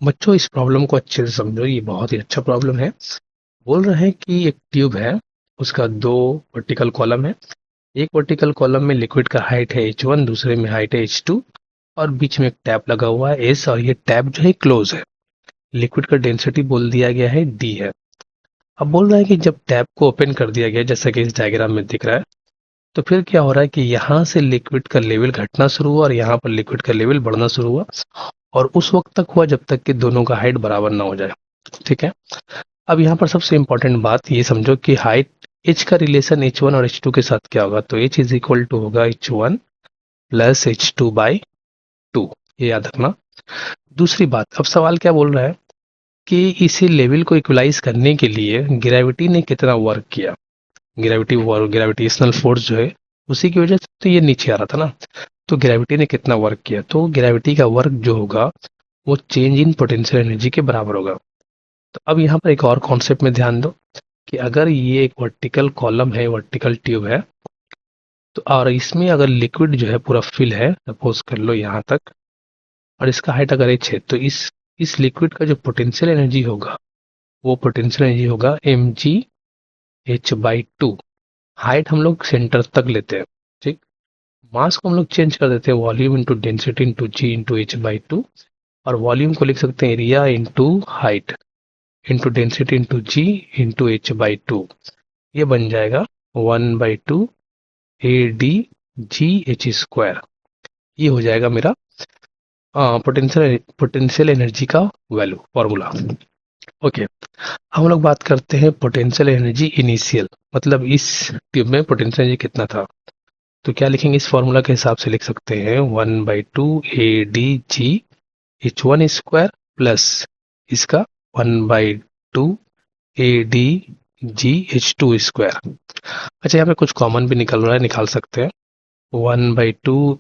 बच्चों इस प्रॉब्लम को अच्छे से समझो, ये बहुत ही अच्छा प्रॉब्लम है। बोल रहे हैं कि एक ट्यूब है, उसका 2 वर्टिकल कॉलम है। एक वर्टिकल कॉलम में लिक्विड का हाइट है H1, दूसरे में हाइट है H2 और बीच में एक टैप लगा हुआ है S, और ये टैप जो है क्लोज है। लिक्विड का डेंसिटी बोल दिया गया है D है। अब बोल रहा है कि जब टैप को ओपन कर दिया गया, जैसा कि इस डायग्राम में दिख रहा है, तो फिर क्या हो रहा है कि यहाँ से लिक्विड का लेवल घटना शुरू हुआ और यहाँ पर लिक्विड का लेवल बढ़ना शुरू हुआ, और उस वक्त तक हुआ जब तक कि दोनों का हाइट बराबर ना हो जाए। ठीक है। अब यहाँ पर सबसे इंपॉर्टेंट बात ये समझो कि हाइट h का रिलेशन h1 और h2 के साथ क्या होगा। तो h इज इक्वल टू होगा h1 प्लस h2 बाई 2, ये याद रखना। दूसरी बात, अब सवाल क्या बोल रहा है कि इसी लेवल को इक्वलाइज करने के लिए ग्रेविटी ने कितना वर्क किया। ग्रेविटेशनल फोर्स जो है उसी की वजह से तो ये नीचे आ रहा था ना। तो ग्रेविटी ने कितना वर्क किया, तो ग्रेविटी का वर्क जो होगा वो चेंज इन पोटेंशियल एनर्जी के बराबर होगा। तो अब यहाँ पर एक और कॉन्सेप्ट में ध्यान दो कि अगर ये एक वर्टिकल कॉलम है, वर्टिकल ट्यूब है, तो और इसमें अगर लिक्विड जो है पूरा फिल है, सपोज कर लो यहाँ तक, और इसका हाइट अगर h है, तो इस लिक्विड का जो पोटेंशियल एनर्जी होगा वो पोटेंशियल एनर्जी होगा mgh/2। हाइट हम लोग सेंटर तक लेते हैं। ठीक। मास को हम लोग चेंज कर देते हैं, volume into density into G into h/2, और वॉल्यूम को लिख सकते हैं area into height into density into G into h/2। ये बन जाएगा 1/2 AdGh²। ये हो जाएगा मेरा पोटेंशियल एनर्जी का वैल्यू फॉर्मूला। ओके। हम लोग बात करते हैं पोटेंशियल एनर्जी इनिशियल, मतलब इस ट्यूब में पोटेंशियल एनर्जी कितना था। तो क्या लिखेंगे, इस फॉर्मूला के हिसाब से लिख सकते हैं 1/2 AdGh1² प्लस इसका 1/2 AdGh2²। अच्छा, यहाँ पे कुछ कॉमन भी निकल रहा है, निकाल सकते हैं 1/2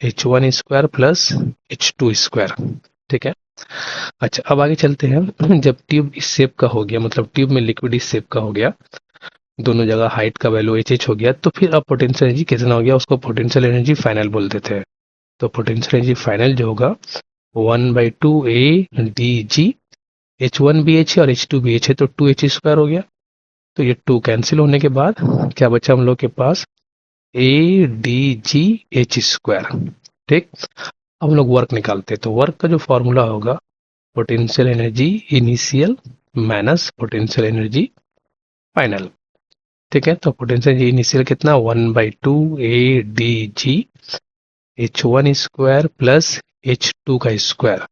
AdGh1² प्लस H2²। ठीक है। अच्छा, अब आगे चलते हैं। जब ट्यूब इस शेप का हो गया, मतलब ट्यूब में लिक्विड इस शेप का हो गया, दोनों जगह हाइट का वैल्यू एच हो गया, तो फिर अब पोटेंशियल एनर्जी कितना हो गया, उसको पोटेंशियल एनर्जी फाइनल बोल देते हैं। तो पोटेंशियल एनर्जी फाइनल जो होगा 1/2 AdG, H1 भी H है और H2 भी H है, तो 2H² हो गया। तो ये 2 कैंसिल होने के बाद क्या बचा हम लोग के पास, AdGh²। ठीक। अब हम लोग वर्क निकालते हैं। तो वर्क का जो फॉर्मूला होगा potential energy initial minus potential energy final. ठीक है। तो पोटेंशियल एनर्जी इनिशियल कितना, 1/2 AdGh1² प्लस H2²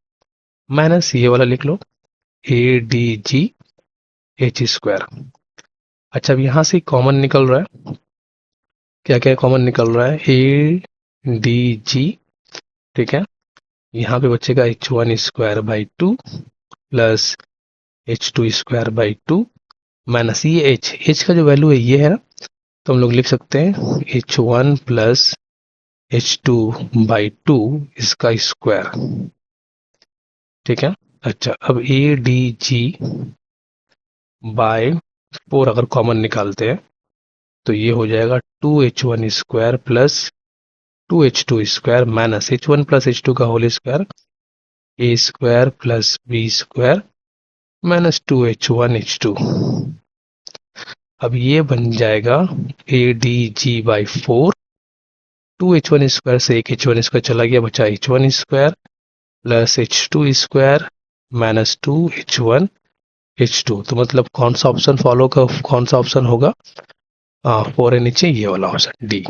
माइनस ये वाला लिख लो AdGh²। अच्छा, अब यहाँ से कॉमन निकल रहा है, क्या क्या कॉमन निकल रहा है, AdG। ठीक है। यहाँ पे बचेगा H1²/2 प्लस H2²/2 माइनस ये H का जो वैल्यू है ये है ना, तो हम लोग लिख सकते हैं H1 प्लस H2/2 इसका स्क्वायर। ठीक है। अच्छा, अब AdG/4 अगर कॉमन निकालते हैं तो ये हो जाएगा 2H1² plus 2H2² minus H1 plus H2 का whole square, A² plus B² minus 2H1H2। अब ये बन जाएगा AdG/4। 2H1² से एक H1² चला गया, बचा H1² plus H2² minus 2H1H2। तो मतलब कौन सा ऑप्शन फॉलो का कौन सा ऑप्शन होगा, 4 है नीचे, ये वाला ऑप्शन D।